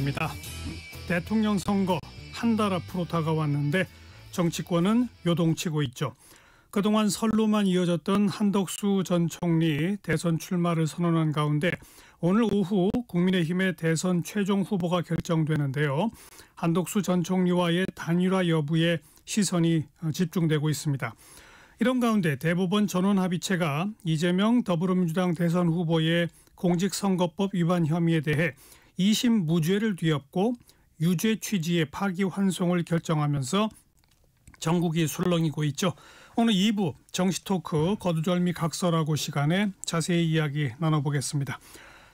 시간입니다. 대통령 선거 한 달 앞으로 다가왔는데 정치권은 요동치고 있죠. 그동안 설로만 이어졌던 한덕수 전 총리 대선 출마를 선언한 가운데 오늘 오후 국민의힘의 대선 최종 후보가 결정되는데요. 한덕수 전 총리와의 단일화 여부에 시선이 집중되고 있습니다. 이런 가운데 대법원 전원합의체가 이재명 더불어민주당 대선 후보의 공직선거법 위반 혐의에 대해 2심 무죄를 뒤엎고 유죄 취지의 파기환송을 결정하면서 전국이 술렁이고 있죠. 오늘 2부 정치토크 거두절미 각설하고 시간에 자세히 이야기 나눠보겠습니다.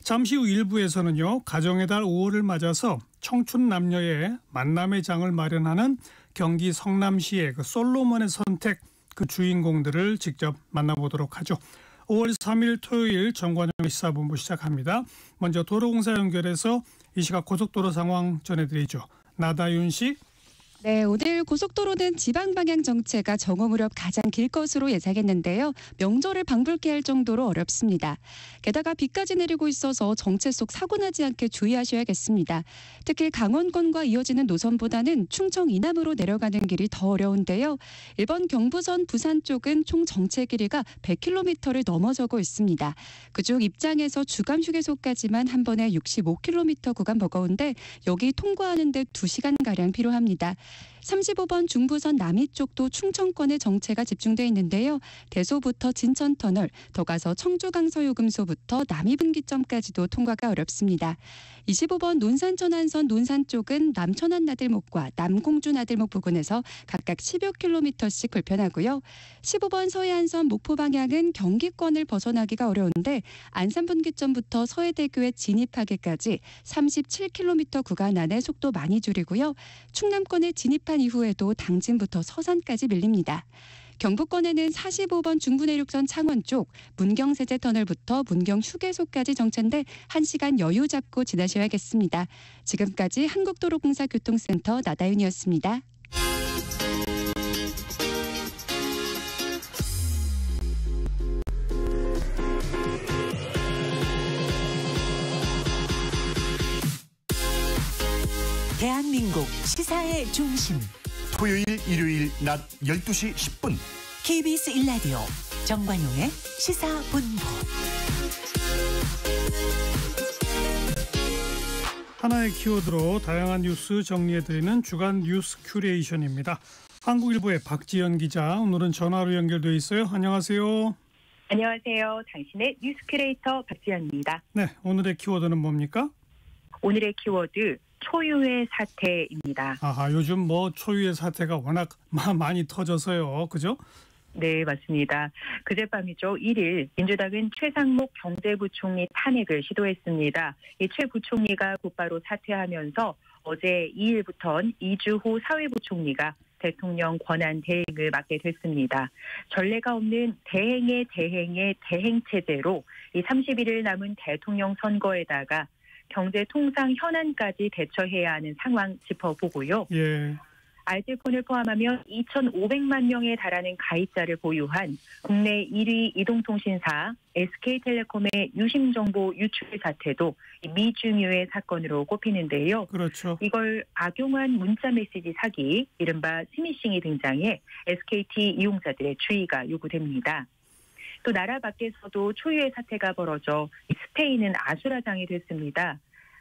잠시 후 1부에서는요. 가정의 달 5월을 맞아서 청춘 남녀의 만남의 장을 마련하는 경기 성남시의 그 솔로몬의 선택 그 주인공들을 직접 만나보도록 하죠. 5월 3일 토요일 정관영 시사본부 시작합니다. 먼저 도로공사 연결해서 이 시각 고속도로 상황 전해드리죠. 나다윤 씨. 네, 오늘 고속도로는 지방 방향 정체가 정오 무렵 가장 길 것으로 예상했는데요. 명절을 방불케 할 정도로 어렵습니다. 게다가 비까지 내리고 있어서 정체 속 사고 나지 않게 주의하셔야겠습니다. 특히 강원권과 이어지는 노선보다는 충청 이남으로 내려가는 길이 더 어려운데요. 1번 경부선 부산 쪽은 총 정체 길이가 100km를 넘어서고 있습니다. 그중 입장에서 주간 휴게소까지만 한 번에 65km 구간 버거운데 여기 통과하는 데 2시간가량 필요합니다. 35번 중부선 남이 쪽도 충청권에 정체가 집중돼 있는데요. 대소부터 진천터널, 더 가서 청주강서요금소부터 남이분기점까지도 통과가 어렵습니다. 25번 논산천안선 논산 쪽은 남천안 나들목과 남공주 나들목 부근에서 각각 10여 킬로미터씩 불편하고요. 15번 서해안선 목포 방향은 경기권을 벗어나기가 어려운데 안산분기점부터 서해대교에 진입하기까지 37km 구간 안에 속도 많이 줄이고요. 충남권에 진입한 이후에도 당진부터 서산까지 밀립니다. 경부권에는 45번 중부내륙선 창원 쪽 문경세제터널부터 문경휴게소까지 정체인데 1시간 여유 잡고 지나셔야겠습니다. 지금까지 한국도로공사 교통센터 나다윤이었습니다. 대한민국 시사의 중심. 토요일, 일요일 낮 12시 10분. KBS 1라디오 정관용의 시사본부. 하나의 키워드로 다양한 뉴스 정리해드리는 주간 뉴스 큐레이션입니다. 한국일보의 박지연 기자, 오늘은 전화로 연결돼 있어요. 안녕하세요. 안녕하세요. 당신의 뉴스 큐레이터 박지연입니다. 네, 오늘의 키워드는 뭡니까? 오늘의 키워드 초유의 사태입니다. 아하, 요즘 뭐 초유의 사태가 워낙 많이 터져서요. 그죠? 네, 맞습니다. 그젯밤이죠. 1일 민주당은 최상목 경제부총리 탄핵을 시도했습니다. 이 최 부총리가 곧바로 사퇴하면서 어제 2일부터는 이주호 사회부총리가 대통령 권한 대행을 맡게 됐습니다. 전례가 없는 대행의 대행체제로 이 31일 남은 대통령 선거에다가 경제 통상 현안까지 대처해야 하는 상황 짚어보고요. 예. 알뜰폰을 포함하면 2,500만 명에 달하는 가입자를 보유한 국내 1위 이동통신사 SK텔레콤의 유심정보 유출 사태도 미중유의 사건으로 꼽히는데요. 그렇죠. 이걸 악용한 문자메시지 사기, 이른바 스미싱이 등장해 SKT 이용자들의 주의가 요구됩니다. 또 나라 밖에서도 초유의 사태가 벌어져 스페인은 아수라장이 됐습니다.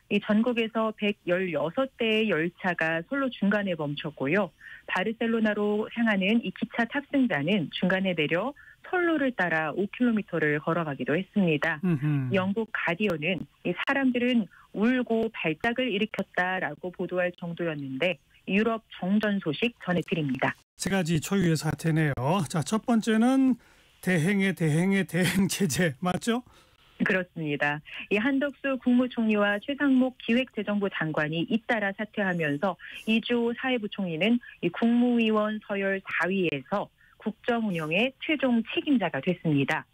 이 전국에서 116대의 열차가 솔로 중간에 멈췄고요. 바르셀로나로 향하는 이 기차 탑승자는 중간에 내려 선로를 따라 5km를 걸어가기도 했습니다. 영국 가디언은 이 사람들은 울고 발작을 일으켰다라고 보도할 정도였는데 유럽 정전 소식 전해드립니다. 세 가지 초유의 사태네요. 자, 첫 번째는 대행의 대행체제 맞죠? 그렇습니다. 이 한덕수 국무총리와 최상목 기획재정부 장관이 잇따라 사퇴하면서 이주호 사회부총리는 이 국무위원 서열 4위에서 국정 운영의 최종 책임자가 됐습니다.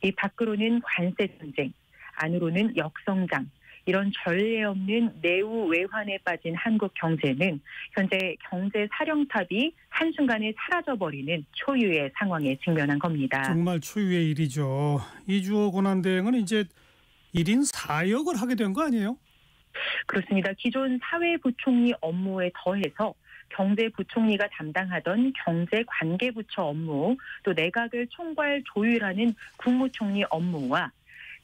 이 밖으로는 관세 전쟁, 안으로는 역성장, 이런 전례 없는 내후 외환에 빠진 한국 경제는 현재 경제 사령탑이 한순간에 사라져버리는 초유의 상황에 직면한 겁니다. 정말 초유의 일이죠. 이주호 권한대행은 이제 1인 4역을 하게 된 거 아니에요? 그렇습니다. 기존 사회부총리 업무에 더해서 경제부총리가 담당하던 경제관계부처 업무, 또 내각을 총괄 조율하는 국무총리 업무와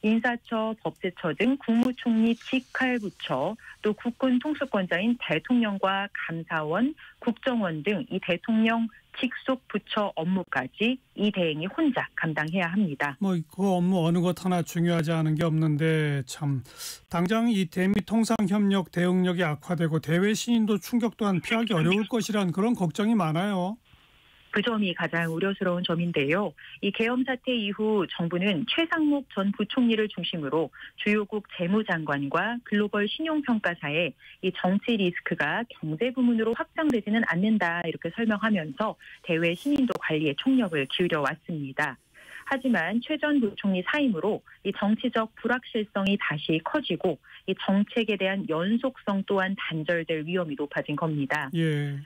인사처, 법제처 등 국무총리 직할부처, 또 국군 통수권자인 대통령과 감사원, 국정원 등 이 대통령 직속 부처 업무까지 이 대행이 혼자 감당해야 합니다. 뭐 그 업무 어느 것 하나 중요하지 않은 게 없는데 참 당장 이 대미 통상협력 대응력이 악화되고 대외 신인도 충격 또한 피하기 어려울 것이란 그런 걱정이 많아요. 그 점이 가장 우려스러운 점인데요. 이 계엄 사태 이후 정부는 최상목 전 부총리를 중심으로 주요국 재무장관과 글로벌 신용평가사에 이 정치 리스크가 경제 부문으로 확장되지는 않는다 이렇게 설명하면서 대외 신인도 관리에 총력을 기울여 왔습니다. 하지만 최 전 부총리 사임으로 이 정치적 불확실성이 다시 커지고 이 정책에 대한 연속성 또한 단절될 위험이 높아진 겁니다. 예.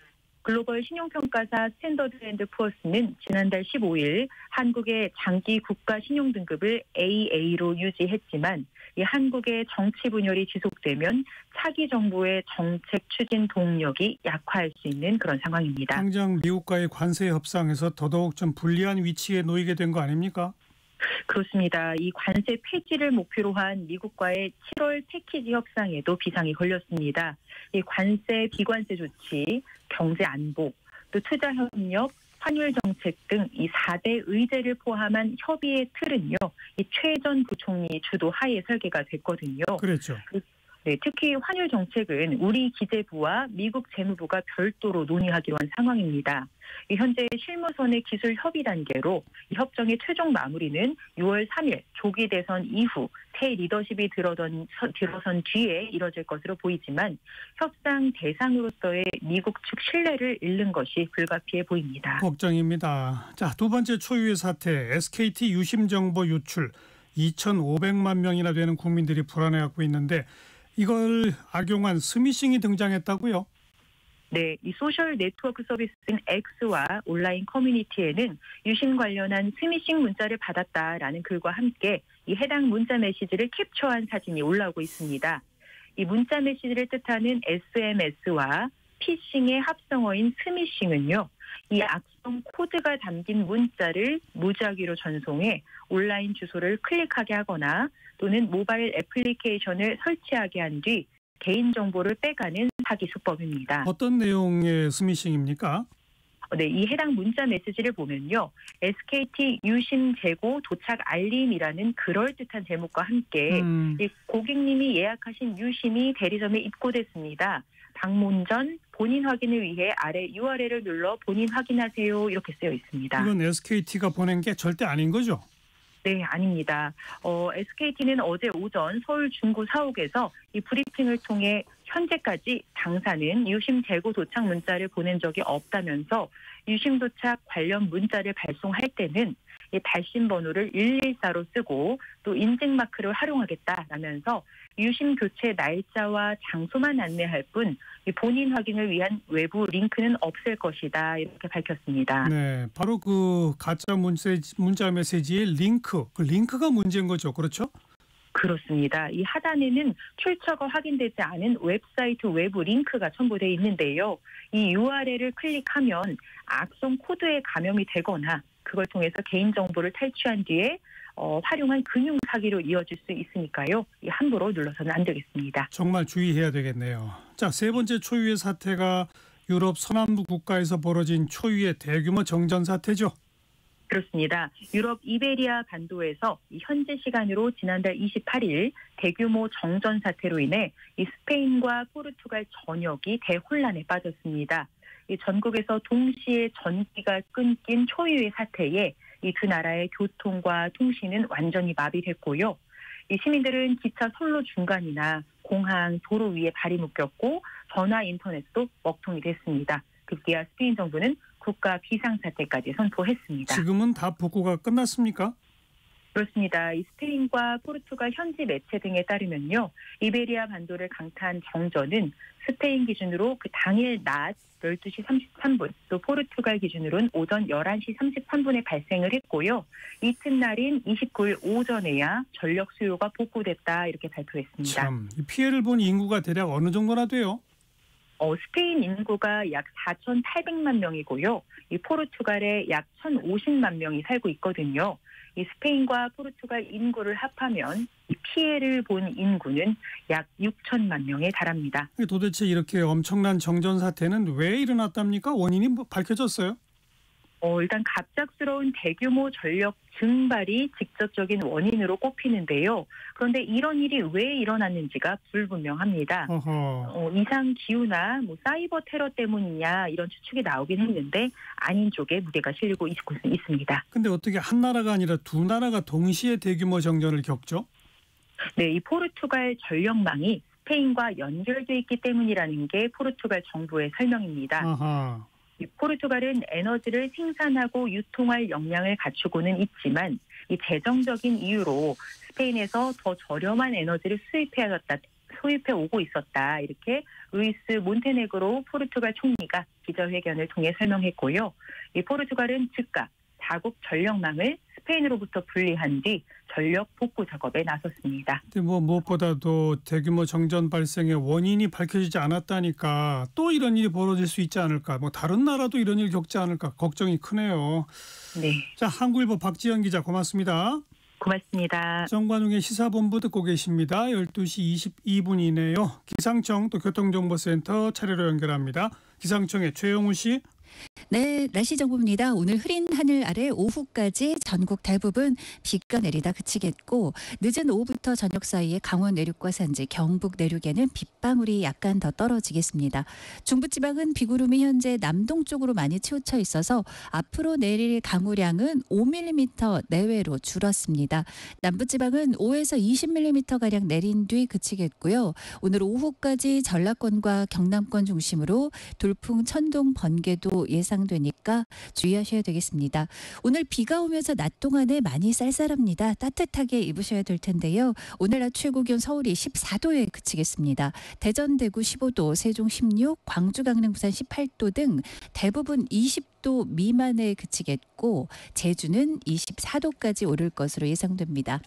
글로벌 신용평가사 스탠더드앤드푸어스는 지난달 15일 한국의 장기 국가 신용 등급을 AA로 유지했지만 이 한국의 정치 분열이 지속되면 차기 정부의 정책 추진 동력이 약화할 수 있는 그런 상황입니다. 당장 미국과의 관세 협상에서 더더욱 좀 불리한 위치에 놓이게 된 거 아닙니까? 그렇습니다. 이 관세 폐지를 목표로 한 미국과의 7월 패키지 협상에도 비상이 걸렸습니다. 이 관세, 비관세 조치, 경제 안보, 또 투자 협력, 환율 정책 등 이 4대 의제를 포함한 협의의 틀은요, 이 최 전 부총리 주도 하에 설계가 됐거든요. 그렇죠. 네, 특히 환율 정책은 우리 기재부와 미국 재무부가 별도로 논의하기로 한 상황입니다. 현재 실무선의 기술 협의 단계로 이 협정의 최종 마무리는 6월 3일 조기 대선 이후 새 리더십이 들어선 뒤에 이뤄질 것으로 보이지만 협상 대상으로서의 미국 측 신뢰를 잃는 것이 불가피해 보입니다. 걱정입니다. 자, 두 번째 초유의 사태, SKT 유심 정보 유출 2,500만 명이나 되는 국민들이 불안해하고 있는데 이걸 악용한 스미싱이 등장했다고요? 네, 이 소셜 네트워크 서비스인 X와 온라인 커뮤니티에는 유심 관련한 스미싱 문자를 받았다라는 글과 함께 이 해당 문자 메시지를 캡처한 사진이 올라오고 있습니다. 이 문자 메시지를 뜻하는 SMS와 피싱의 합성어인 스미싱은요, 이 악성 코드가 담긴 문자를 무작위로 전송해 온라인 주소를 클릭하게 하거나 또는 모바일 애플리케이션을 설치하게 한 뒤 개인정보를 빼가는 사기 수법입니다. 어떤 내용의 스미싱입니까? 네, 이 해당 문자 메시지를 보면요. SKT 유심 재고 도착 알림이라는 그럴듯한 제목과 함께 이 고객님이 예약하신 유심이 대리점에 입고됐습니다. 방문 전 본인 확인을 위해 아래 URL을 눌러 본인 확인하세요. 이렇게 쓰여 있습니다. 이건 SKT가 보낸 게 절대 아닌 거죠? 네, 아닙니다. SKT는 어제 오전 서울 중구 사옥에서 이 브리핑을 통해 현재까지 당사는 유심 재고 도착 문자를 보낸 적이 없다면서 유심 도착 관련 문자를 발송할 때는 이 발신 번호를 114로 쓰고 또 인증 마크를 활용하겠다라면서 유심 교체 날짜와 장소만 안내할 뿐 본인 확인을 위한 외부 링크는 없을 것이다 이렇게 밝혔습니다. 네, 바로 그 가짜 문자 메시지의 링크, 그 링크가 문제인 거죠, 그렇죠? 그렇습니다. 이 하단에는 출처가 확인되지 않은 웹사이트 외부 링크가 첨부되어 있는데요. 이 URL을 클릭하면 악성 코드에 감염이 되거나 그걸 통해서 개인정보를 탈취한 뒤에 활용한 금융 사기로 이어질 수 있으니까요. 함부로 눌러서는 안 되겠습니다. 정말 주의해야 되겠네요. 자, 세 번째 초유의 사태가 유럽 서남부 국가에서 벌어진 초유의 대규모 정전 사태죠. 그렇습니다. 유럽 이베리아 반도에서 현재 시간으로 지난달 28일 대규모 정전 사태로 인해 이 스페인과 포르투갈 전역이 대혼란에 빠졌습니다. 이 전국에서 동시에 전기가 끊긴 초유의 사태에 이 두 나라의 교통과 통신은 완전히 마비됐고요. 이 시민들은 기차 선로 중간이나 공항, 도로 위에 발이 묶였고 전화 인터넷도 먹통이 됐습니다. 급기야 스페인 정부는 국가 비상사태까지 선포했습니다. 지금은 다 복구가 끝났습니까? 그렇습니다. 이 스페인과 포르투갈 현지 매체 등에 따르면요. 이베리아 반도를 강타한 정전은 스페인 기준으로 그 당일 낮 12시 33분, 또 포르투갈 기준으로는 오전 11시 33분에 발생을 했고요. 이튿날인 29일 오전에야 전력 수요가 복구됐다 이렇게 발표했습니다. 참, 이 피해를 본 인구가 대략 어느 정도나 돼요? 스페인 인구가 약 4,800만 명이고요. 이 포르투갈에 약 1,050만 명이 살고 있거든요. 이 스페인과 포르투갈 인구를 합하면 이 피해를 본 인구는 약 6천만 명에 달합니다. 도대체 이렇게 엄청난 정전 사태는 왜 일어났답니까? 원인이 밝혀졌어요? 일단 갑작스러운 대규모 전력 증발이 직접적인 원인으로 꼽히는데요. 그런데 이런 일이 왜 일어났는지가 불분명합니다. 이상 기후나 사이버 테러 때문이냐 이런 추측이 나오긴 했는데 아닌 쪽에 무게가 실리고 있습니다. 근데 어떻게 한 나라가 아니라 두 나라가 동시에 대규모 정전을 겪죠? 네, 이 포르투갈 전력망이 스페인과 연결돼 있기 때문이라는 게 포르투갈 정부의 설명입니다. 아하. 포르투갈은 에너지를 생산하고 유통할 역량을 갖추고는 있지만 이 재정적인 이유로 스페인에서 더 저렴한 에너지를 수입해 오고 있었다. 이렇게 루이스 몬테네그로 포르투갈 총리가 기자회견을 통해 설명했고요. 이 포르투갈은 즉각 자국 전력망을 스페인으로부터 분리한 뒤 전력 복구 작업에 나섰습니다. 근데 무엇보다도 대규모 정전 발생의 원인이 밝혀지지 않았다니까 또 이런 일이 벌어질 수 있지 않을까, 다른 나라도 이런 일 겪지 않을까 걱정이 크네요. 네. 자, 한국일보 박지연 기자 고맙습니다. 고맙습니다. 정관웅의 시사본부 듣고 계십니다. 12시 22분이네요. 기상청 또 교통정보센터 차례로 연결합니다. 기상청의 최영우 씨. 네, 날씨 정보입니다. 오늘 흐린 하늘 아래 오후까지 전국 대부분 비가 내리다 그치겠고 늦은 오후부터 저녁 사이에 강원 내륙과 산지, 경북 내륙에는 빗방울이 약간 더 떨어지겠습니다. 중부지방은 비구름이 현재 남동쪽으로 많이 치우쳐 있어서 앞으로 내릴 강우량은 5mm 내외로 줄었습니다. 남부지방은 5에서 20mm가량 내린 뒤 그치겠고요. 오늘 오후까지 전라권과 경남권 중심으로 돌풍, 천둥, 번개도 예상되니까 주의하셔야 되겠습니다. 오늘 비가 오면서 낮 동안에 많이 쌀쌀합니다. 따뜻하게 입으셔야 될 텐데요. 오늘 낮 최고 기온 서울이 14도에 그치겠습니다. 대전, 대구 15도, 세종 16, 광주, 강릉, 부산 18도 등 대부분 20도 미만에 그치겠고 제주는 24도까지 오를 것으로 예상됩니다.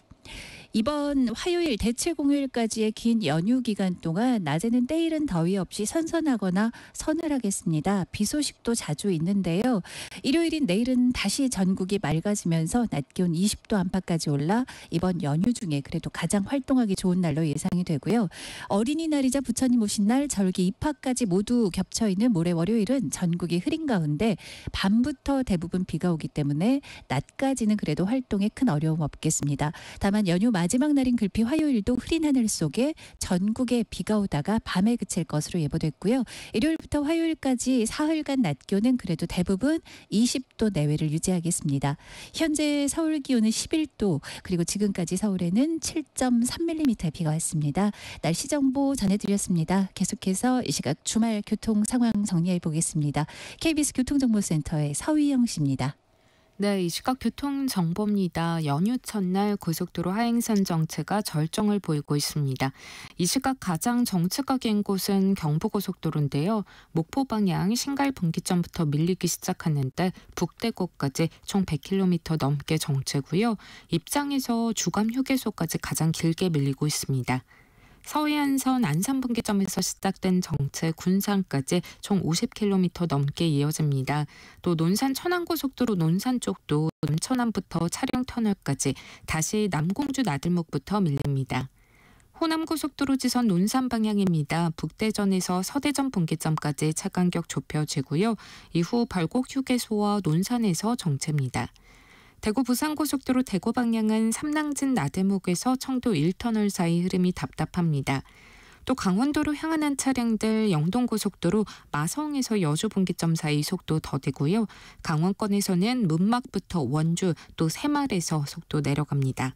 이번 화요일 대체 공휴일까지의 긴 연휴 기간 동안 낮에는 때이른 더위 없이 선선하거나 서늘하겠습니다. 비 소식도 자주 있는데요. 일요일인 내일은 다시 전국이 맑아지면서 낮 기온 20도 안팎까지 올라 이번 연휴 중에 그래도 가장 활동하기 좋은 날로 예상이 되고요. 어린이날이자 부처님 오신 날, 절기 입하까지 모두 겹쳐있는 모레 월요일은 전국이 흐린 가운데 밤부터 대부분 비가 오기 때문에 낮까지는 그래도 활동에 큰 어려움 없겠습니다. 다만 연휴 마지막 날인 글피 화요일도 흐린 하늘 속에 전국에 비가 오다가 밤에 그칠 것으로 예보됐고요. 일요일부터 화요일까지 사흘간 낮 기온은 그래도 대부분 20도 내외를 유지하겠습니다. 현재 서울 기온은 11도, 그리고 지금까지 서울에는 7.3mm의 비가 왔습니다. 날씨 정보 전해드렸습니다. 계속해서 이 시각 주말 교통 상황 정리해 보겠습니다. KBS 교통정보센터의 서희영 씨입니다. 네, 이 시각 교통정보입니다. 연휴 첫날 고속도로 하행선 정체가 절정을 보이고 있습니다. 이 시각 가장 정체가 긴 곳은 경부고속도로인데요. 목포 방향 신갈 분기점부터 밀리기 시작하는데 북대구까지 총 100km 넘게 정체고요. 입장에서 주감 휴게소까지 가장 길게 밀리고 있습니다. 서해안선 안산분기점에서 시작된 정체 군산까지 총 50km 넘게 이어집니다. 또 논산 천안고속도로 논산 쪽도 남천안부터 차량터널까지 다시 남공주 나들목부터 밀립니다. 호남고속도로 지선 논산 방향입니다. 북대전에서 서대전 분기점까지 차 간격 좁혀지고요. 이후 발곡휴게소와 논산에서 정체입니다. 대구 부산고속도로 대구 방향은 삼낭진 나들목에서 청도 1터널 사이 흐름이 답답합니다. 또 강원도로 향하는 차량들 영동고속도로 마성에서 여주 분기점 사이 속도 더디고요. 강원권에서는 문막부터 원주 또 새말에서 속도 내려갑니다.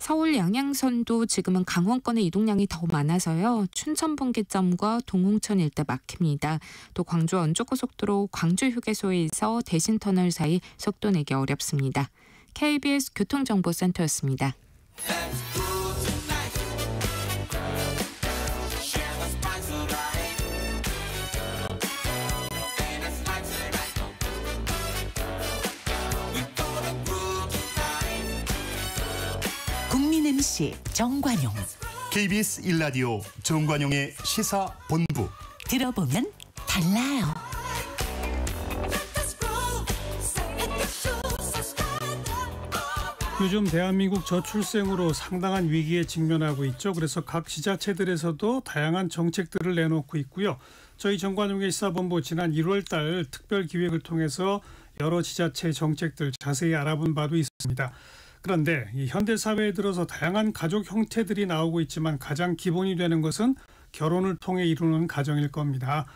서울 양양선도 지금은 강원권의 이동량이 더 많아서요. 춘천 분기점과 동홍천 일대 막힙니다. 또 광주 원주고속도로 광주 휴게소에서 대신터널 사이 속도 내기 어렵습니다. KBS 교통정보센터였습니다. 국민 MC 정관용. KBS 1라디오 정관용의 시사본부. 들어보면 달라요. 요즘 대한민국 저출생으로 상당한 위기에 직면하고 있죠. 그래서 각 지자체들에서도 다양한 정책들을 내놓고 있고요. 저희 정관용의 시사본부 지난 1월 달 특별 기획을 통해서 여러 지자체 정책들 자세히 알아본 바도 있습니다. 그런데 이 현대 사회에 들어서 다양한 가족 형태들이 나오고 있지만 가장 기본이 되는 것은 결혼을 통해 이루는 가정일 겁니다.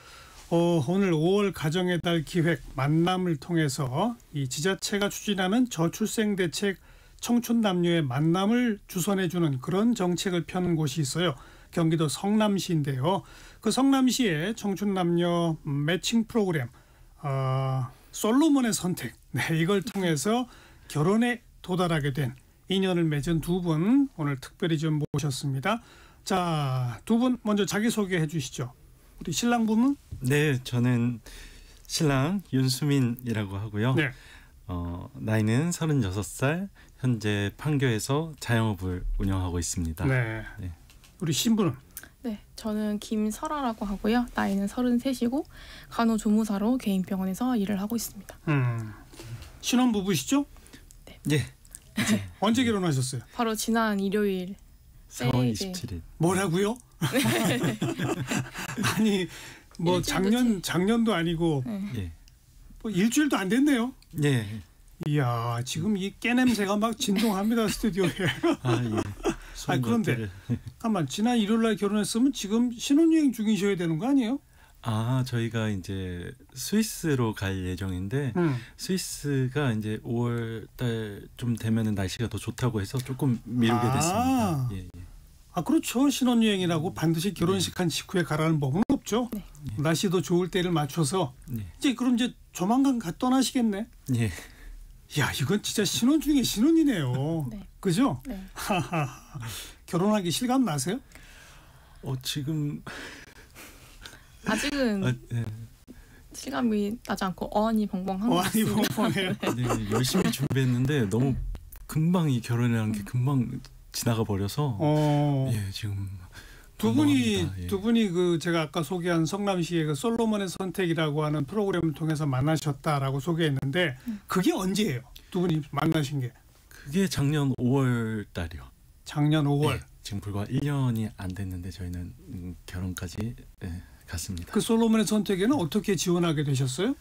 오늘 5월 가정의 달 기획 만남을 통해서 이 지자체가 추진하는 저출생 대책 청춘 남녀의 만남을 주선해주는 그런 정책을 펴는 곳이 있어요. 경기도 성남시인데요. 그 성남시의 청춘 남녀 매칭 프로그램 솔로몬의 선택, 이걸 통해서 결혼에 도달하게 된 인연을 맺은 두 분 오늘 특별히 좀 모셨습니다. 자, 두 분 먼저 자기소개해 주시죠. 우리 신랑 부분? 네, 저는 신랑 윤수민이라고 하고요. 네. 나이는 36살, 현재 판교에서 자영업을 운영하고 있습니다. 네. 네. 우리 신부는? 네, 저는 김설아라고 하고요. 나이는 33이고 간호조무사로 개인병원에서 일을 하고 있습니다. 신혼부부시죠? 예. 언제 결혼하셨어요? 바로 지난 일요일 4월 네. 27일. 뭐라고요? 아니 뭐 작년도 아니고 네. 뭐 일주일도 안 됐네요. 예. 이야, 지금 이 깨냄새가 막 진동합니다 스튜디오에. 예. 그런데 잠깐만, 지난 일요일 날 결혼했으면 지금 신혼여행 중이셔야 되는 거 아니에요? 저희가 이제 스위스로 갈 예정인데 스위스가 이제 5월 달 좀 되면은 날씨가 더 좋다고 해서 조금 미루게 됐습니다. 예. 그렇죠. 신혼여행이라고 반드시 결혼식 한 직후에 가라는 법은 없죠. 네. 날씨도 좋을 때를 맞춰서 네. 그럼 이제 조만간 떠나시겠네. 예. 야, 이건 진짜 신혼 중에 신혼이네요. 네. 그죠? 네. 결혼하기 실감 나세요? 지금 아직은 네. 실감이 나지 않고 어안이 벙벙한 것 어안이 같습니다. 벙벙해요. 네, 열심히 준비했는데 너무 금방 이 결혼이라는 게 금방 지나가 버려서 예, 지금 두 예. 분이 그 제가 아까 소개한 성남시의 그 솔로몬의 선택이라고 하는 프로그램을 통해서 만나셨다라고 소개했는데 그게 언제예요? 두 분이 만나신 게? 그게 작년 5월 달이요. 작년 5월. 네, 지금 불과 1년이 안 됐는데 저희는 결혼까지 갔습니다. 그 솔로몬의 선택에는 어떻게 지원하게 되셨어요?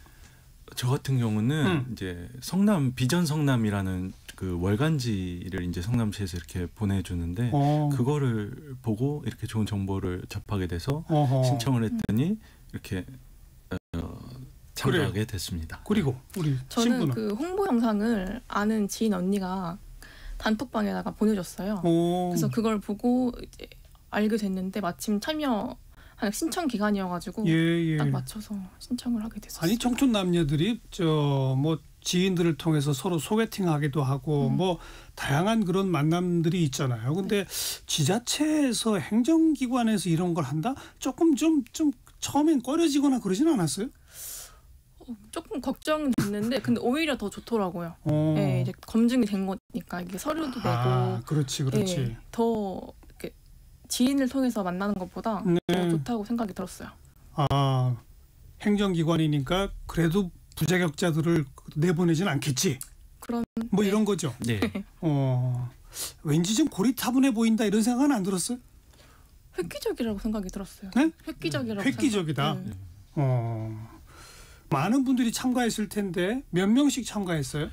저 같은 경우는 이제 성남 비전 성남이라는 그 월간지를 이제 성남시에서 이렇게 보내주는데 그거를 보고 이렇게 좋은 정보를 접하게 돼서 신청을 했더니 이렇게 참가하게 됐습니다. 그리고 우리 저는 신부는? 그 홍보 영상을 아는 지인 언니가 단톡방에다가 보내줬어요. 그래서 그걸 보고 이제 알게 됐는데 마침 참여하는 신청 기간이어가지고 딱 맞춰서 신청을 하게 됐어요. 아니, 청춘 남녀들이 뭐 지인들을 통해서 서로 소개팅하기도 하고 뭐 다양한 그런 만남들이 있잖아요. 근데 지자체에서 행정기관에서 이런 걸 한다? 조금 좀 처음엔 꺼려지거나 그러진 않았어요? 조금 걱정됐는데 근데 오히려 더 좋더라고요. 네, 이제 검증이 된 거니까 이게 서류도 내고. 그렇지. 네, 더 이렇게 지인을 통해서 만나는 것보다 더 좋다고 생각이 들었어요. 행정기관이니까 그래도 부자격자들을 내보내진 않겠지. 그런 뭐 이런 거죠. 네. 왠지 좀 고리타분해 보인다 이런 생각은 안 들었어요? 획기적이라고 생각이 들었어요. 네? 획기적이다. 많은 분들이 참가했을 텐데 몇 명씩 참가했어요?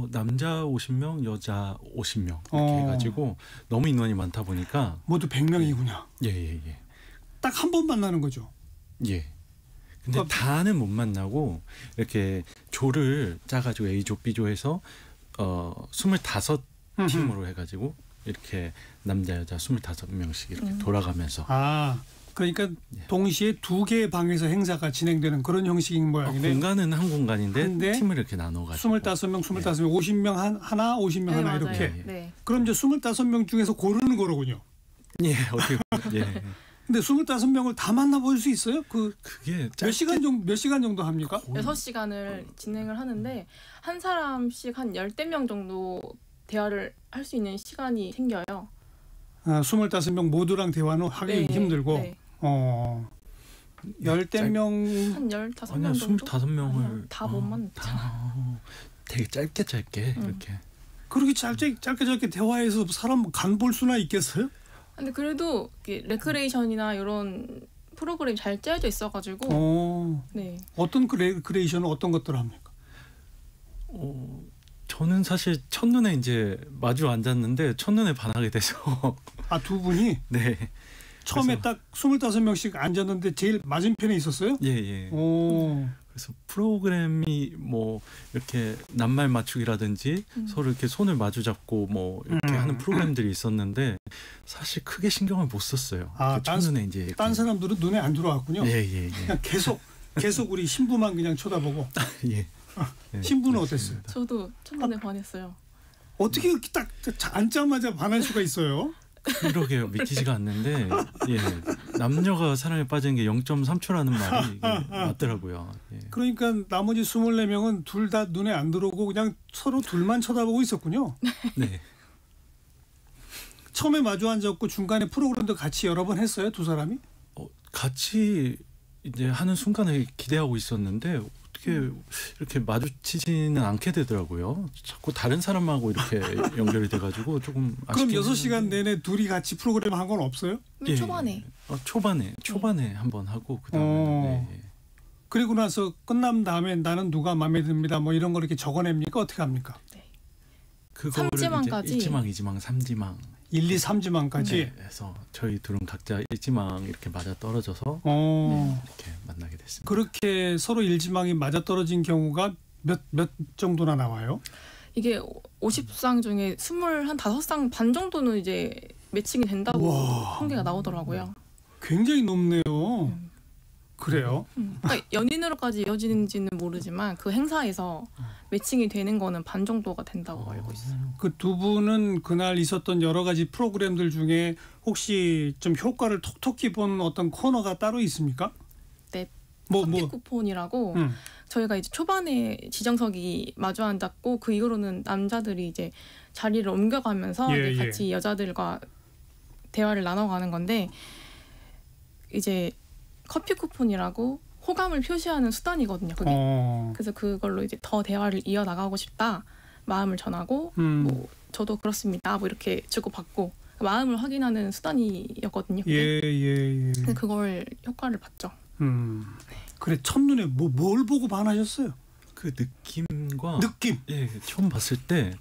남자 50명, 여자 50명 이렇게 해가지고 너무 인원이 많다 보니까 모두 100명이군요. 예. 딱 한 번 만나는 거죠. 예. 근데 다는 못 만나고 이렇게 조를 짜가지고 A조, B조 해서 25팀으로 해가지고 이렇게 남자 여자 25명씩 이렇게 돌아가면서 그러니까 예. 동시에 두 개의 방에서 행사가 진행되는 그런 형식인 모양이네요. 공간은 한 공간인데 팀을 이렇게 나눠가지고 25명, 50명 하나, 50명 네, 하나 맞아요. 이렇게. 네. 그럼 이제 25명 중에서 고르는 거로군요. 예, 어떻게 예. 근데 25명을 다 만나볼 수 있어요? 그게 몇 시간 정도 합니까? 6시간을 진행을 하는데 한 사람씩 한 10명 정도 대화를 할 수 있는 시간이 생겨요. 25명 모두랑 대화는 하기 힘들고. 네. 10명 한 15명 아니야, 정도? 25명을 다 못 만났잖아. 되게 짧게 이렇게. 그렇게 짧게 대화해서 사람 간 볼 수나 있겠어요? 근데 그래도 레크레이션이나 이런 프로그램이 잘 짜여져 있어가지고. 네. 어떤 레크레이션은 어떤 것들을 합니까? 저는 사실 첫눈에 이제 마주 앉았는데 첫눈에 반하게 돼서. 두 분이? 네. 처음에 딱 25명씩 앉았는데 제일 맞은편에 있었어요? 예. 그래서 프로그램이 뭐 이렇게 낱말 맞추기라든지 서로 이렇게 손을 마주 잡고 뭐 이렇게 하는 프로그램들이 있었는데 사실 크게 신경을 못 썼어요. 첫눈에 이제 이렇게. 딴 사람들은 눈에 안 들어왔군요. 예. 그냥 계속 우리 신부만 그냥 쳐다보고. 예. 신부는 어땠어요? 저도 첫눈에 반했어요. 어떻게 이렇게 딱 앉자마자 반할 수가 있어요? 그러게요. 믿기지가 않는데 남녀가 사랑에 빠지는 게 0.3초라는 말이 맞더라고요. 예. 그러니까 나머지 24명은 둘 다 눈에 안 들어오고 그냥 서로 둘만 쳐다보고 있었군요. 네. 처음에 마주 앉았고 중간에 프로그램도 같이 여러 번 했어요, 두 사람이? 같이 이제 하는 순간을 기대하고 있었는데 어떻게 이렇게 마주치지는 않게 되더라고요. 자꾸 다른 사람하고 이렇게 연결이 돼가지고 조금 그럼 아쉽긴 6시간 내내 둘이 같이 프로그램 한 건 없어요? 예. 초반에. 초반에 한번 하고 그다음에 그리고 나서 끝난 다음에 나는 누가 마음에 듭니다. 뭐 이런 거 이렇게 적어냅니까? 어떻게 합니까? 네. 그거를 3지망까지. 이제 1지망, 2지망, 3지망 1, 2, 3지망까지. 네, 해서 저희 둘은 각자 1지망 이렇게 맞아 떨어져서 이렇게 만나게 됐습니다. 그렇게 서로 1지망이 맞아 떨어진 경우가 몇 정도나 나와요? 이게 50상 중에 25상 반 정도는 이제 매칭이 된다고 통계가 나오더라고요. 굉장히 높네요. 그래요? 그러니까 연인으로까지 이어지는지는 모르지만 그 행사에서 매칭이 되는 거는 반 정도가 된다고 알고 있어요. 그 두 분은 그날 있었던 여러 가지 프로그램들 중에 혹시 좀 효과를 톡톡히 본 어떤 코너가 따로 있습니까? 네. 커피 쿠폰이라고 저희가 이제 초반에 지정석이 마주 앉았고 그 이후로는 남자들이 이제 자리를 옮겨가면서 이제 같이 여자들과 대화를 나눠가는 건데 이제 커피 쿠폰이라고 호감을 표시하는 수단이거든요. 그게. 그래서 그걸로 이제 더 대화를 이어나가고 싶다. 마음을 전하고 뭐 저도 그렇습니다. 뭐 이렇게 주고받고 마음을 확인하는 수단이었거든요. 예. 그걸 효과를 봤죠. 그래 첫눈에 뭘 보고 반하셨어요? 그 느낌과 느낌. 예, 처음 봤을 때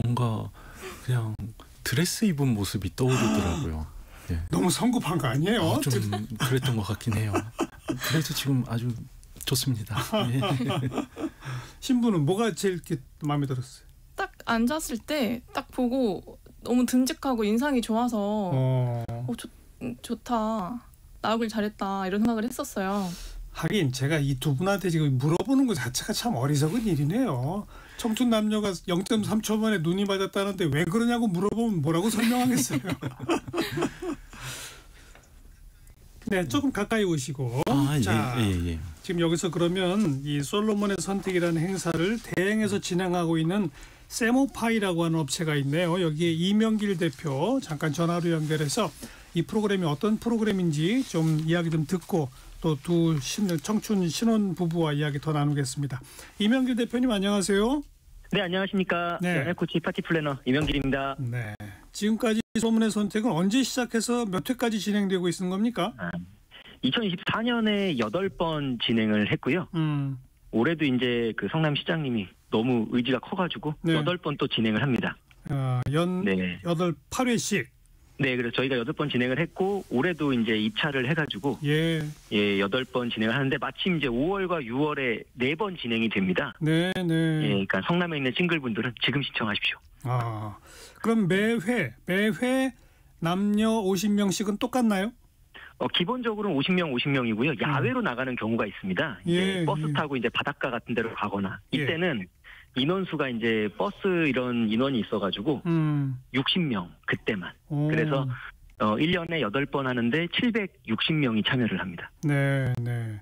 뭔가 그냥 드레스 입은 모습이 떠오르더라고요. 예. 너무 성급한 거 아니에요? 좀 그랬던 것 같긴 해요. 그래서 지금 아주 좋습니다. 예. 신부는 뭐가 제일 이렇게 마음에 들었어요? 딱 앉았을 때 딱 보고 너무 듬직하고 인상이 좋아서 좋다. 나오길 잘했다. 이런 생각을 했었어요. 하긴 제가 이 두 분한테 지금 물어보는 것 자체가 참 어리석은 일이네요. 청춘 남녀가 0.3초 만에 눈이 맞았다는데 왜 그러냐고 물어보면 뭐라고 설명하겠어요. 네, 조금 가까이 오시고. 자, 예. 지금 여기서 그러면 이 솔로몬의 선택이라는 행사를 대행해서 진행하고 있는 세모파이라고 하는 업체가 있네요. 여기에 이명길 대표 잠깐 전화로 연결해서 이 프로그램이 어떤 프로그램인지 좀 이야기 좀 듣고 또 두 청춘 신혼 부부와 이야기 더 나누겠습니다. 이명길 대표님 안녕하세요. 네, 안녕하십니까. 연애코치 파티 플래너 이명길입니다. 네. 지금까지 소문의 선택은 언제 시작해서 몇 회까지 진행되고 있는 겁니까? 2024년에 8번 진행을 했고요. 올해도 이제 그 성남시장님이 너무 의지가 커가지고 8번 또 진행을 합니다. 8회씩. 네, 그래서 저희가 8번 진행을 했고 올해도 이제 2차를 해가지고 8번 진행을 하는데 마침 이제 5월과 6월에 4번 진행이 됩니다. 네. 그러니까 성남에 있는 싱글분들은 지금 신청하십시오. 그럼 매회 남녀 50명씩은 똑같나요? 기본적으로는 50명이고요. 야외로 나가는 경우가 있습니다. 이제 버스 타고 이제 바닷가 같은 데로 가거나 이때는 인원수가 이제 버스 이런 인원이 있어가지고 60명 그때만. 그래서 1년에 8번 하는데 760명이 참여를 합니다. 네, 네.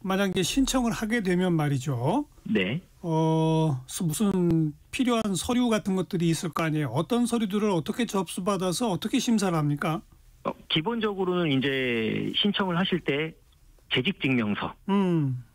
만약에 신청을 하게 되면 말이죠. 네. 무슨 필요한 서류 같은 것들이 있을 거 아니에요. 어떤 서류들을 어떻게 접수받아서 어떻게 심사를 합니까? 기본적으로는 이제 신청을 하실 때 재직증명서,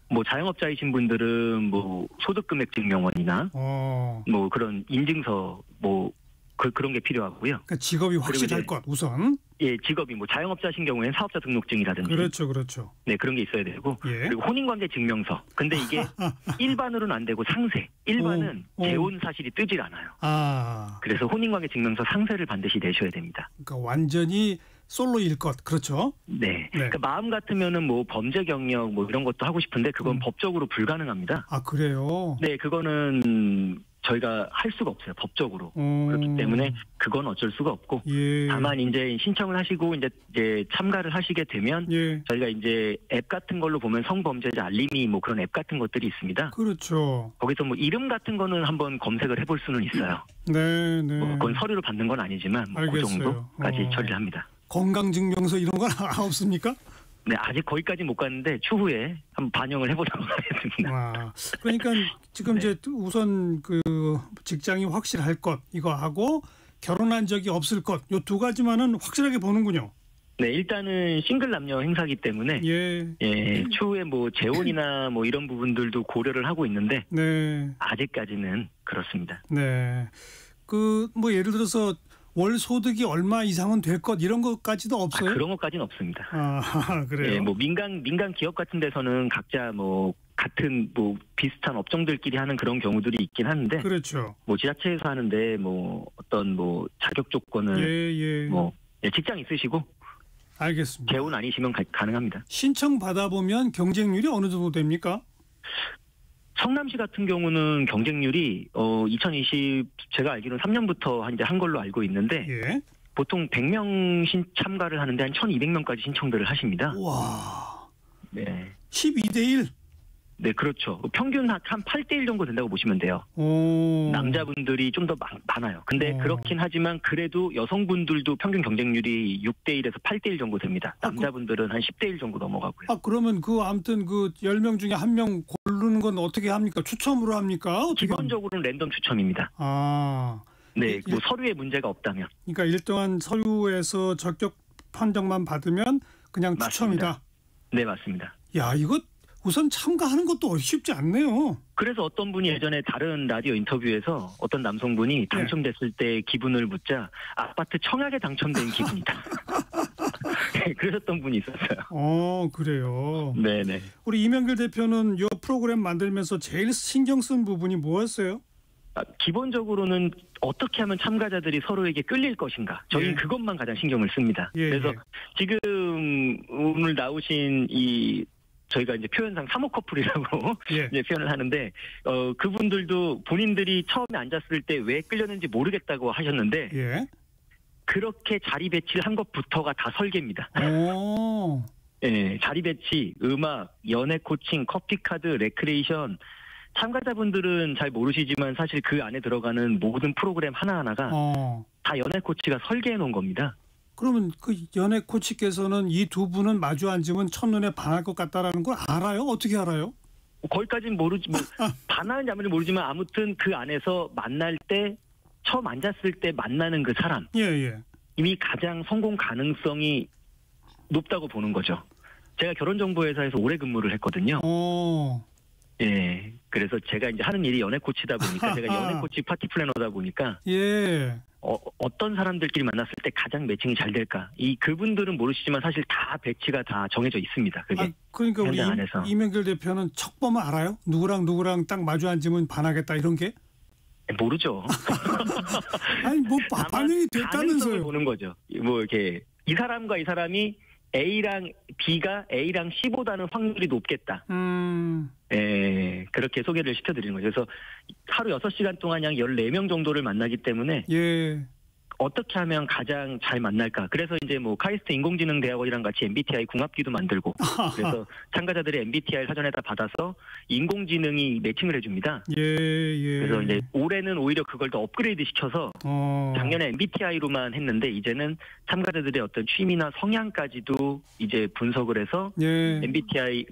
뭐 자영업자이신 분들은 뭐 소득금액증명원이나 뭐 그런 인증서 뭐 그런 게 필요하고요. 그러니까 직업이 확실할 것 우선. 예, 직업이 뭐 자영업자신 경우에는 사업자 등록증이라든지. 그렇죠. 네, 그런 게 있어야 되고. 그리고 혼인관계 증명서. 근데 이게 일반으로는 안 되고 상세. 일반은 재혼 사실이 뜨질 않아요. 그래서 혼인관계 증명서 상세를 반드시 내셔야 됩니다. 그러니까 완전히 솔로일 것. 그렇죠. 네. 그러니까 마음 같으면은 뭐 범죄 경력 뭐 이런 것도 하고 싶은데 그건 법적으로 불가능합니다. 아, 그래요? 네, 그거는 저희가 할 수가 없어요, 법적으로. 그렇기 때문에 그건 어쩔 수가 없고. 다만 이제 신청을 하시고 이제 참가를 하시게 되면 저희가 이제 앱 같은 걸로 보면 성범죄자 알림이 뭐 그런 앱 같은 것들이 있습니다. 그렇죠. 거기서 뭐 이름 같은 거는 한번 검색을 해볼 수는 있어요. 네. 뭐 그건 서류로 받는 건 아니지만 뭐 그 정도까지 처리를 합니다. 건강증명서 이런 건 없습니까? 네, 아직 거기까지 못 갔는데 추후에 한번 반영을 해보도록 하겠습니다. 그러니까 지금 이제 우선 그 직장이 확실할 것 이거 하고 결혼한 적이 없을 것 요 두 가지만은 확실하게 보는군요. 네, 일단은 싱글 남녀 행사기 때문에 추후에 뭐 재혼이나 뭐 이런 부분들도 고려를 하고 있는데 아직까지는 그렇습니다. 네, 그 뭐 예를 들어서 월 소득이 얼마 이상은 될 것 이런 것까지도 없어요? 그런 것까지는 없습니다. 그래요? 네, 뭐 민간 기업 같은 데서는 각자 뭐 같은 뭐 비슷한 업종들끼리 하는 그런 경우들이 있긴 한데, 그렇죠. 뭐 지자체에서 하는데 뭐 어떤 뭐 자격 조건을 뭐 직장 있으시고, 알겠습니다. 재혼 아니시면 가능합니다. 신청 받아 보면 경쟁률이 어느 정도 됩니까? 성남시 같은 경우는 경쟁률이 2020 제가 알기로는 3년부터 이제 한 걸로 알고 있는데 보통 100명 참가를 하는데 한 1,200명까지 신청들을 하십니다. 와. 네. 12대1. 네, 그렇죠. 평균 한 8대1 정도 된다고 보시면 돼요. 남자분들이 좀 더 많아요. 근데 그렇긴 하지만 그래도 여성분들도 평균 경쟁률이 6대1에서 8대1 정도 됩니다. 남자분들은 한 10대1 정도 넘어가고요. 그러면 아무튼 10명 중에 1명 고르는 건 어떻게 합니까? 추첨으로 합니까? 기본적으로는 랜덤 추첨입니다. 네, 뭐 서류에 문제가 없다면. 그러니까 일정한 서류에서 적격 판정만 받으면 그냥 맞습니다. 추첨이다. 네, 맞습니다. 야, 이거 우선 참가하는 것도 쉽지 않네요. 그래서 어떤 분이 예전에 다른 라디오 인터뷰에서 어떤 남성분이 당첨됐을 때 기분을 묻자 아파트 청약에 당첨된 기분이다. 네, 그러셨던 분이 있었어요. 그래요. 네네. 우리 이명길 대표는 이 프로그램 만들면서 제일 신경 쓴 부분이 뭐였어요? 기본적으로는 어떻게 하면 참가자들이 서로에게 끌릴 것인가. 저희는 그것만 가장 신경을 씁니다. 그래서 지금 오늘 나오신 저희가 이제 표현상 3호 커플이라고 이제 표현을 하는데, 그분들도 본인들이 처음에 앉았을 때 왜 끌렸는지 모르겠다고 하셨는데, 그렇게 자리 배치를 한 것부터가 다 설계입니다. 자리 배치, 음악, 연애 코칭, 커피카드, 레크레이션, 참가자분들은 잘 모르시지만 사실 그 안에 들어가는 모든 프로그램 하나하나가 다 연애 코치가 설계해 놓은 겁니다. 그러면 그 연애 코치께서는 이 두 분은 마주 앉으면 첫눈에 반할 것 같다라는 걸 알아요? 어떻게 알아요? 거기까지는 모르지, 반하는지 아무리 모르지만 아무튼 그 안에서 만날 때, 처음 앉았을 때 만나는 그 사람. 이미 가장 성공 가능성이 높다고 보는 거죠. 제가 결혼정보회사에서 오래 근무를 했거든요. 그래서 제가 이제 하는 일이 연애 코치다 보니까 제가 연애 코치 파티 플래너다 보니까 어떤 사람들끼리 만났을 때 가장 매칭이 잘 될까? 그분들은 모르시지만 사실 다 배치가 다 정해져 있습니다. 그게 그러니까 우리 안에서. 이명길 대표는 척 보면 알아요? 누구랑 딱 마주 앉으면 반하겠다 이런 게? 모르죠. 아니 뭐 반영이 됐다면서요. 보는 거죠. 뭐 이렇게 이 사람과 이 사람이 A랑 B가 A랑 C보다는 확률이 높겠다. 그렇게 소개를 시켜드리는 거죠. 그래서 하루 6시간 동안 약 14명 정도를 만나기 때문에 어떻게 하면 가장 잘 만날까? 그래서 이제 뭐 카이스트 인공지능대학원이랑 같이 MBTI 궁합기도 만들고 그래서 참가자들의 MBTI 사전에다 받아서 인공지능이 매칭을 해줍니다. 그래서 이제 올해는 오히려 그걸 더 업그레이드 시켜서 작년에 MBTI로만 했는데 이제는 참가자들의 어떤 취미나 성향까지도 이제 분석을 해서 MBTI를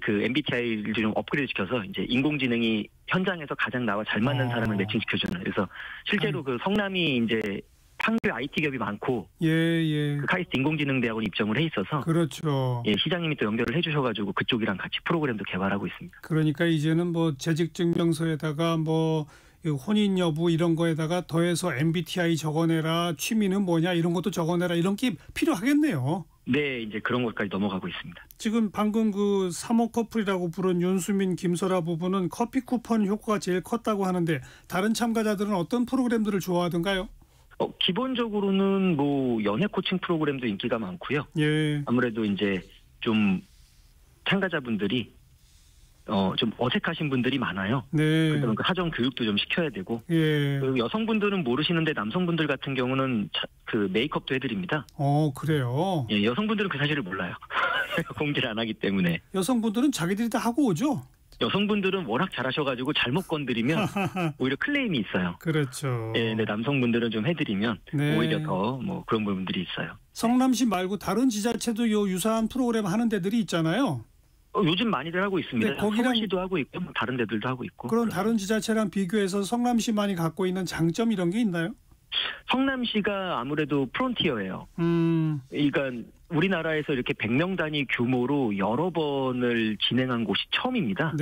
좀 업그레이드 시켜서 이제 인공지능이 현장에서 가장 나와 잘 맞는 사람을 매칭시켜주는. 그래서 실제로 그 성남이 이제 판교 IT 기업이 많고 그 카이스트 인공지능대학원 입점을 해 있어서 그렇죠. 시장님이 또 연결을 해주셔가지고 그쪽이랑 같이 프로그램도 개발하고 있습니다. 그러니까 이제는 뭐 재직증명서에다가 뭐 혼인 여부 이런 거에다가 더해서 MBTI 적어내라, 취미는 뭐냐 이런 것도 적어내라 이런 게 필요하겠네요. 네, 이제 그런 것까지 넘어가고 있습니다. 지금 방금 그 3호 커플이라고 부른 윤수민, 김설아 부부는 커피 쿠폰 효과가 제일 컸다고 하는데 다른 참가자들은 어떤 프로그램들을 좋아하던가요? 기본적으로는 뭐 연애 코칭 프로그램도 인기가 많고요. 아무래도 이제 좀 참가자분들이 좀 어색하신 분들이 많아요. 그래서 그 사전 교육도 좀 시켜야 되고. 그리고 여성분들은 모르시는데 남성분들 같은 경우는 그 메이크업도 해드립니다. 그래요? 여성분들은 그 사실을 몰라요. 공지를 안 하기 때문에. 여성분들은 자기들이 다 하고 오죠? 여성분들은 워낙 잘하셔가지고 잘못 건드리면 오히려 클레임이 있어요. 그렇죠. 근데 남성분들은 좀 해드리면 오히려 더 뭐 그런 부분들이 있어요. 성남시 말고 다른 지자체도 요 유사한 프로그램 하는 데들이 있잖아요. 요즘 많이들 하고 있습니다. 서울시도 하고 있고 다른 데들도 하고 있고. 그런 다른 지자체랑 비교해서 성남시만이 갖고 있는 장점 이런 게 있나요? 성남시가 아무래도 프론티어예요. 그러니까 우리나라에서 이렇게 100명 단위 규모로 여러 번을 진행한 곳이 처음입니다.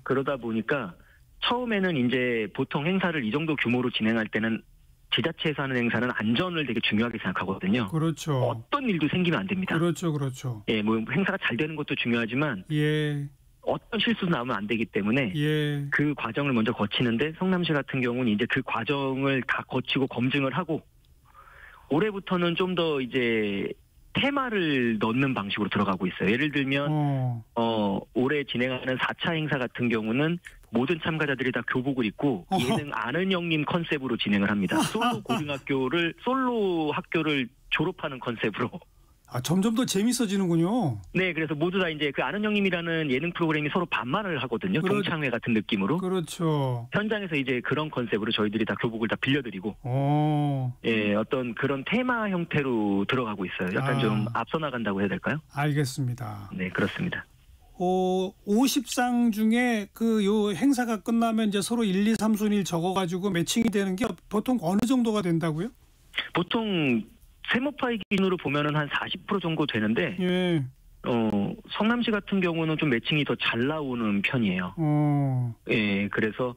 그러다 보니까 처음에는 이제 보통 행사를 이 정도 규모로 진행할 때는 지자체에서 하는 행사는 안전을 되게 중요하게 생각하거든요. 그렇죠. 어떤 일도 생기면 안 됩니다. 그렇죠. 뭐 행사가 잘 되는 것도 중요하지만 어떤 실수도 나오면 안 되기 때문에 그 과정을 먼저 거치는데 성남시 같은 경우는 이제 그 과정을 다 거치고 검증을 하고 올해부터는 좀 더 이제 테마를 넣는 방식으로 들어가고 있어요. 예를 들면 올해 진행하는 4차 행사 같은 경우는 모든 참가자들이 다 교복을 입고 예능 아는 형님 컨셉으로 진행을 합니다. 솔로 학교를 졸업하는 컨셉으로. 점점 더 재밌어지는군요. 네, 그래서 모두 다 이제 그 아는 형님이라는 예능 프로그램이 서로 반말을 하거든요. 동창회 같은 느낌으로. 그렇죠. 현장에서 이제 그런 컨셉으로 저희들이 다 교복을 다 빌려드리고. 어떤 그런 테마 형태로 들어가고 있어요. 약간 좀 앞서 나간다고 해야 될까요? 알겠습니다. 네, 그렇습니다. 50상 중에 요 행사가 끝나면 이제 서로 1, 2, 3순위를 적어가지고 매칭이 되는 게 보통 어느 정도가 된다고요? 보통 세모파이 기준으로 보면은 한 40% 정도 되는데, 성남시 같은 경우는 좀 매칭이 더 잘 나오는 편이에요. 그래서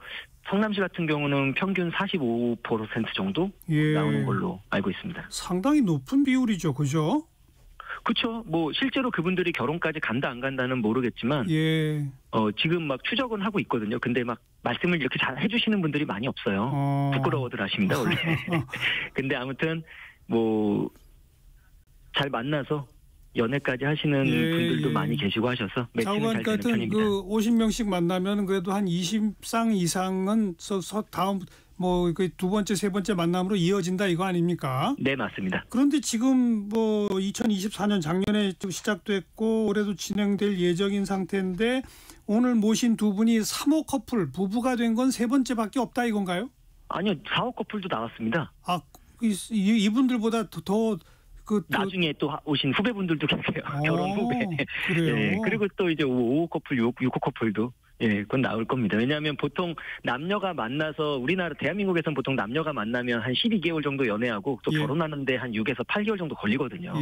성남시 같은 경우는 평균 45% 정도 나오는 걸로 알고 있습니다. 상당히 높은 비율이죠, 그죠? 그렇죠. 뭐 실제로 그분들이 결혼까지 간다 안 간다는 모르겠지만, 지금 막 추적은 하고 있거든요. 근데 막 말씀을 이렇게 잘 해주시는 분들이 많이 없어요. 부끄러워들 하십니다, 원래. 근데 아무튼 뭐 잘 만나서 연애까지 하시는 분들도 많이 계시고 하셔서 매칭은 잘 되는 편입니다. 50명씩 만나면 그래도 한 20상 이상은 다음 뭐 그 두 번째, 세 번째 만남으로 이어진다 이거 아닙니까? 네, 맞습니다. 그런데 지금 뭐 2024년 작년에 좀 시작됐고 올해도 진행될 예정인 상태인데 오늘 모신 두 분이 3호 커플 부부가 된 건 세 번째밖에 없다 이건가요? 아니요, 4호 커플도 나왔습니다. 이분들보다 더 나중에 또 오신 후배분들도 계세요. 결혼 후배. 그래요. 그리고 또 이제 5호 커플, 6호 커플도 그건 나올 겁니다. 왜냐하면 보통 남녀가 만나서 우리나라 대한민국에서는 보통 남녀가 만나면 한 12개월 정도 연애하고 또 결혼하는데 한 6에서 8개월 정도 걸리거든요.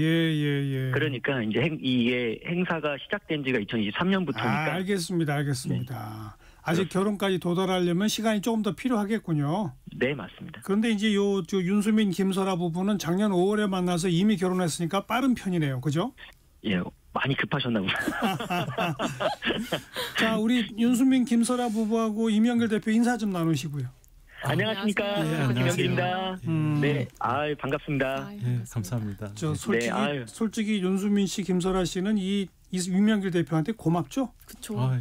그러니까 이제 이게 행사가 시작된 지가 2023년부터니까. 알겠습니다. 아직 결혼까지 도달하려면 시간이 조금 더 필요하겠군요. 네, 맞습니다. 그런데 이제 윤수민, 김설아 부부는 작년 5월에 만나서 이미 결혼했으니까 빠른 편이네요. 그죠? 많이 급하셨나 보다. 자, 우리 윤수민, 김설아 부부하고 이명길 대표 인사 좀 나누시고요. 안녕하십니까. 김명길입니다. 네, 반갑습니다. 감사합니다. 솔직히 윤수민 씨, 김설아 씨는 이 이명길 대표한테 고맙죠? 그렇죠.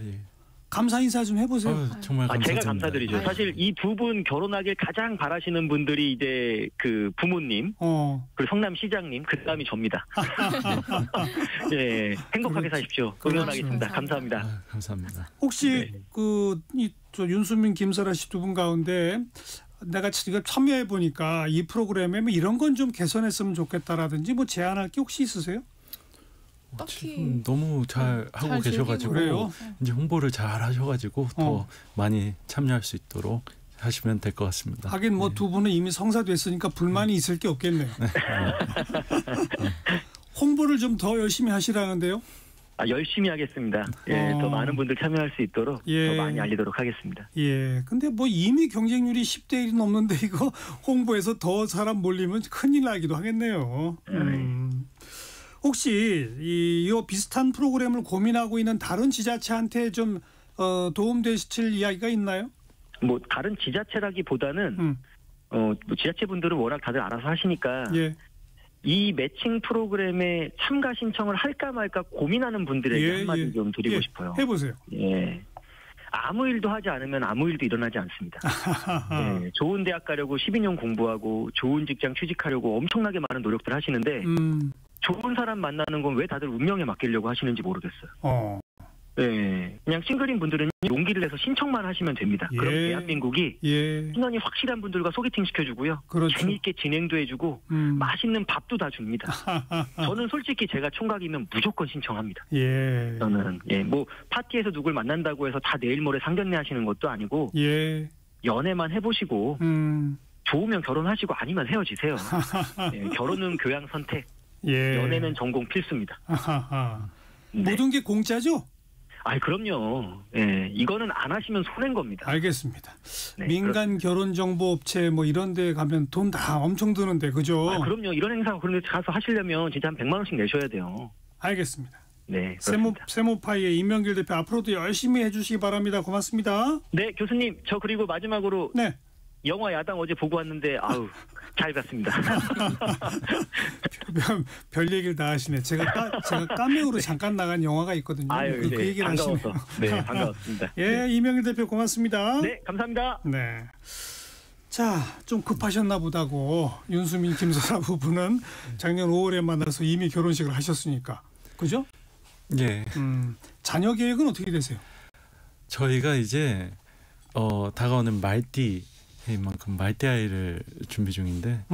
감사 인사 좀 해보세요. 정말 감사드립니다. 제가 감사드리죠. 사실 이 두 분 결혼하길 가장 바라시는 분들이 이제 그 부모님, 그리고 성남시장님, 그 다음이 접니다. 예, 행복하게 사십시오. 응원하겠습니다. 감사합니다. 감사합니다. 혹시 저 윤수민, 김설아 씨 두 분 가운데 내가 지금 참여해 보니까 이 프로그램에 뭐 이런 건 좀 개선했으면 좋겠다라든지 뭐 제안할 게 혹시 있으세요? 지금 너무 잘 하고 계셔가지고 이제 홍보를 잘 하셔가지고 더 많이 참여할 수 있도록 하시면 될 것 같습니다. 하긴 뭐 두 분은 이미 성사됐으니까 불만이 있을 게 없겠네요. 홍보를 좀 더 열심히 하시라는데요. 열심히 하겠습니다. 예, 더 많은 분들 참여할 수 있도록 더 많이 알리도록 하겠습니다. 예, 근데 뭐 이미 경쟁률이 10대 1이 넘는데 이거 홍보해서 더 사람 몰리면 큰일 나기도 하겠네요. 혹시 이 비슷한 프로그램을 고민하고 있는 다른 지자체한테 좀 도움되실 이야기가 있나요? 뭐 다른 지자체라기보다는 뭐 지자체분들은 워낙 다들 알아서 하시니까 이 매칭 프로그램에 참가 신청을 할까 말까 고민하는 분들에게 한마디 좀 드리고 싶어요. 해보세요. 예. 아무 일도 하지 않으면 아무 일도 일어나지 않습니다. 예, 좋은 대학 가려고 12년 공부하고 좋은 직장 취직하려고 엄청나게 많은 노력들 하시는데 좋은 사람 만나는 건 왜 다들 운명에 맡기려고 하시는지 모르겠어요. 네, 그냥 싱글인 분들은 용기를 내서 신청만 하시면 됩니다. 그럼 대한민국이 신원이 확실한 분들과 소개팅 시켜주고요. 그렇죠. 재미있게 진행도 해주고 맛있는 밥도 다 줍니다. 저는 솔직히 제가 총각이면 무조건 신청합니다. 저는 뭐 파티에서 누굴 만난다고 해서 다 내일 모레 상견례 하시는 것도 아니고 연애만 해보시고 좋으면 결혼하시고 아니면 헤어지세요. 결혼은 교양 선택, 연애는 전공 필수입니다. 모든 게 공짜죠? 그럼요. 이거는 안 하시면 손해인 겁니다. 알겠습니다. 민간 결혼정보업체 뭐 이런 데 가면 돈 다 엄청 드는데, 그죠? 그럼요. 이런 행사 그런 데 가서 하시려면 진짜 한 100만 원씩 내셔야 돼요. 알겠습니다. 네. 세모파이의 이명길 대표 앞으로도 열심히 해주시기 바랍니다. 고맙습니다. 네, 교수님. 저 그리고 마지막으로 영화 야당 어제 보고 왔는데 잘 봤습니다. 별 얘기를 다 하시네. 제가 카메오로 잠깐 나간 영화가 있거든요. 그 얘기를 하시네요. 네, 반가웠습니다. 이명길 대표 고맙습니다. 네, 감사합니다. 네. 자, 좀 급하셨나 보다고 윤수민, 김설아 부부는 작년 5월에 만나서 이미 결혼식을 하셨으니까. 그죠? 예. 자녀 계획은 어떻게 되세요? 저희가 이제 다가오는 말띠만큼 말띠아이를 준비 중인데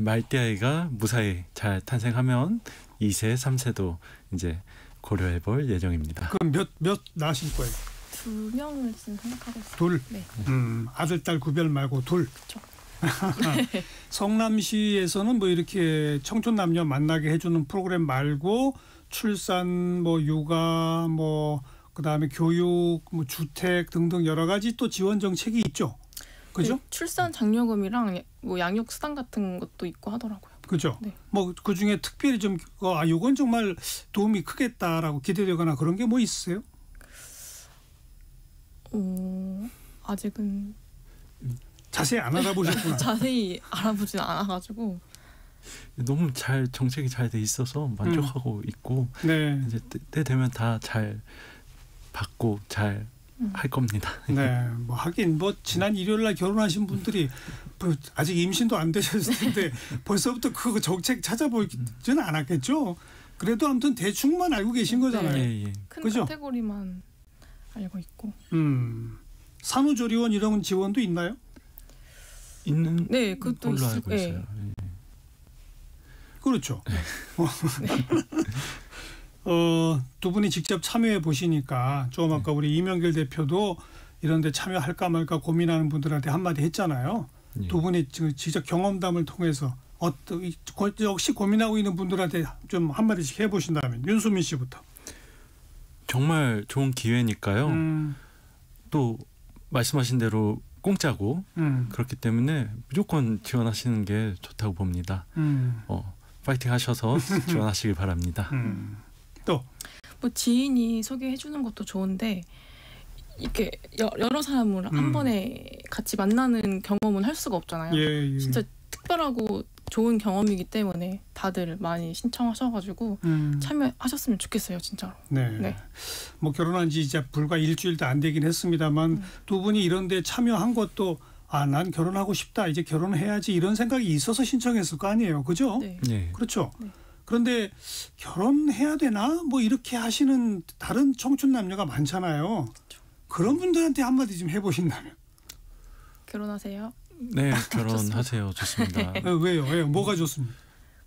말띠아이가 무사히 잘 탄생하면 2세, 3세도 이제 고려해볼 예정입니다. 그럼 몇 낳으실 거예요? 2명을 지금 생각하고 있어요. 둘? 네. 아들, 딸 구별 말고 둘? 그렇죠. 성남시에서는 뭐 이렇게 청춘 남녀 만나게 해주는 프로그램 말고 출산, 뭐 육아, 뭐 그다음에 교육, 뭐 주택 등등 여러 가지 또 지원 정책이 있죠. 그죠? 출산 장려금이랑 뭐 양육 수당 같은 것도 있고 하더라고요. 그죠? 뭐 그 중에 특별히 좀 이건 정말 도움이 크겠다라고 기대되거나 그런 게 뭐 있으세요? 아직은 자세히 안 알아보셨구나. 자세히 알아보진 않아가지고. 너무 잘 정책이 잘 돼 있어서 만족하고 있고 이제 때 되면 다 잘 받고 잘 할 겁니다. 네, 뭐 하긴 뭐 지난 일요일 날 결혼하신 분들이 아직 임신도 안 되셨을 텐데 벌써부터 그거 정책 찾아보지는 않았겠죠. 그래도 아무튼 대충만 알고 계신 거잖아요. 큰 그죠? 카테고리만 알고 있고. 산후조리원 이런 지원도 있나요? 있는 그것도 걸로 알고 있어요. 그렇죠. 두 분이 직접 참여해 보시니까 좀 아까 우리 이명길 대표도 이런 데 참여할까 말까 고민하는 분들한테 한마디 했잖아요. 두 분이 직접 경험담을 통해서 역시 고민하고 있는 분들한테 좀 한마디씩 해보신다면 윤수민 씨부터. 정말 좋은 기회니까요. 또 말씀하신 대로 공짜고 그렇기 때문에 무조건 지원하시는 게 좋다고 봅니다. 파이팅 하셔서 지원하시길 바랍니다. 또 뭐 지인이 소개해 주는 것도 좋은데 이렇게 여러 사람을 한 번에 같이 만나는 경험은 할 수가 없잖아요. 진짜 특별하고 좋은 경험이기 때문에 다들 많이 신청하셔가지고 참여하셨으면 좋겠어요, 진짜로. 네. 네. 뭐 결혼한 지 이제 불과 일주일도 안 되긴 했습니다만 두 분이 이런데 참여한 것도 난 결혼하고 싶다, 이제 결혼해야지 이런 생각이 있어서 신청했을 거 아니에요, 그죠? 네. 네. 그렇죠. 네. 그런데 결혼해야 되나 뭐 이렇게 하시는 다른 청춘 남녀가 많잖아요. 그렇죠. 그런 분들한테 한마디 좀 해보신다면. 결혼하세요. 네, 결혼하세요. 좋습니다. 왜요? 왜요? 뭐가 좋습니까?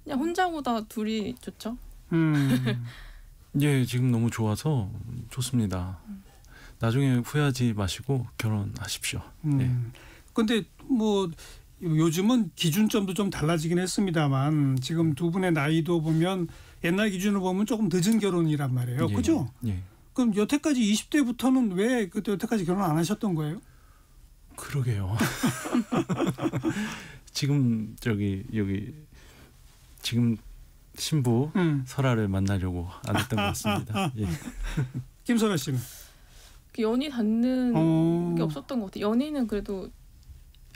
그냥 혼자보다 둘이 좋죠. 예, 지금 너무 좋아서 좋습니다. 나중에 후회하지 마시고 결혼하십시오. 네. 근데 뭐 요즘은 기준점도 좀 달라지긴 했습니다만 지금 두 분의 나이도 보면 옛날 기준으로 보면 조금 늦은 결혼이란 말이에요. 예, 그죠? 예. 그럼 여태까지 20대부터는 왜 그때 여태까지 결혼 안 하셨던 거예요? 그러게요. 지금 여기 지금 신부 설아를 만나려고 안 했던 것 같습니다. 예. 김설아 씨는? 연이 닿는 게 없었던 것 같아요. 연애는 그래도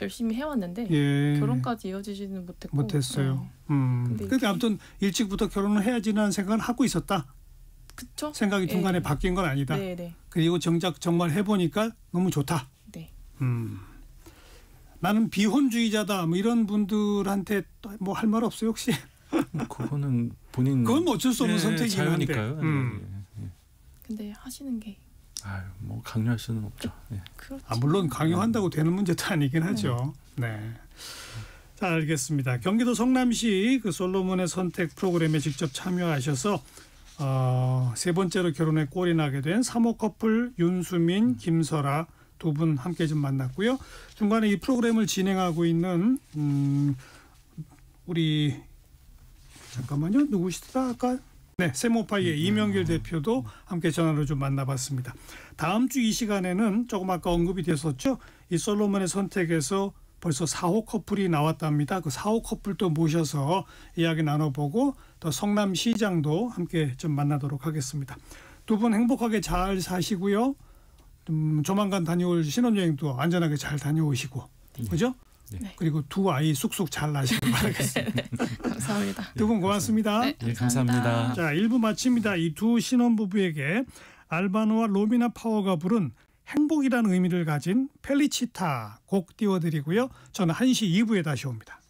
열심히 해왔는데 결혼까지 이어지지는 못했어요. 근데 아무튼 일찍부터 결혼을 해야지라는 생각을 하고 있었다. 그쵸? 생각이 중간에 바뀐 건 아니다. 네. 그리고 정말 해보니까 너무 좋다. 네. 나는 비혼주의자다. 뭐 이런 분들한테 뭐 할 말 없어요 혹시? 그거는 본인. 그건 어쩔 수 없는 선택이긴 한데. 자유니까요. 근데 하시는 게. 뭐 강요할 수는 없죠. 네. 물론 강요한다고 되는 문제도 아니긴 하죠. 네. 자, 알겠습니다. 경기도 성남시 그 솔로몬의 선택 프로그램에 직접 참여하셔서 세 번째로 결혼에 꼴이 나게 된 3호 커플 윤수민, 김설아 두 분 함께 좀 만났고요. 중간에 이 프로그램을 진행하고 있는 우리 잠깐만요. 누구시더라 아까? 네, 세모파이의 이명길 대표도 함께 전화로 좀 만나봤습니다. 다음 주 이 시간에는 조금 아까 언급이 됐었죠. 이 솔로몬의 선택에서 벌써 4호 커플이 나왔답니다. 그 4호 커플도 모셔서 이야기 나눠보고 또 성남시장도 함께 좀 만나도록 하겠습니다. 두 분 행복하게 잘 사시고요. 조만간 다녀올 신혼여행도 안전하게 잘 다녀오시고, 그죠? 네. 그리고 두 아이 쑥쑥 잘 나시길 바라겠습니다. 감사합니다. 두 분 고맙습니다. 네, 감사합니다. 자, 1부 마칩니다. 이 두 신혼부부에게 알바노와 로미나 파워가 부른 행복이라는 의미를 가진 펠리치타 곡 띄워드리고요. 저는 1시 2부에 다시 옵니다.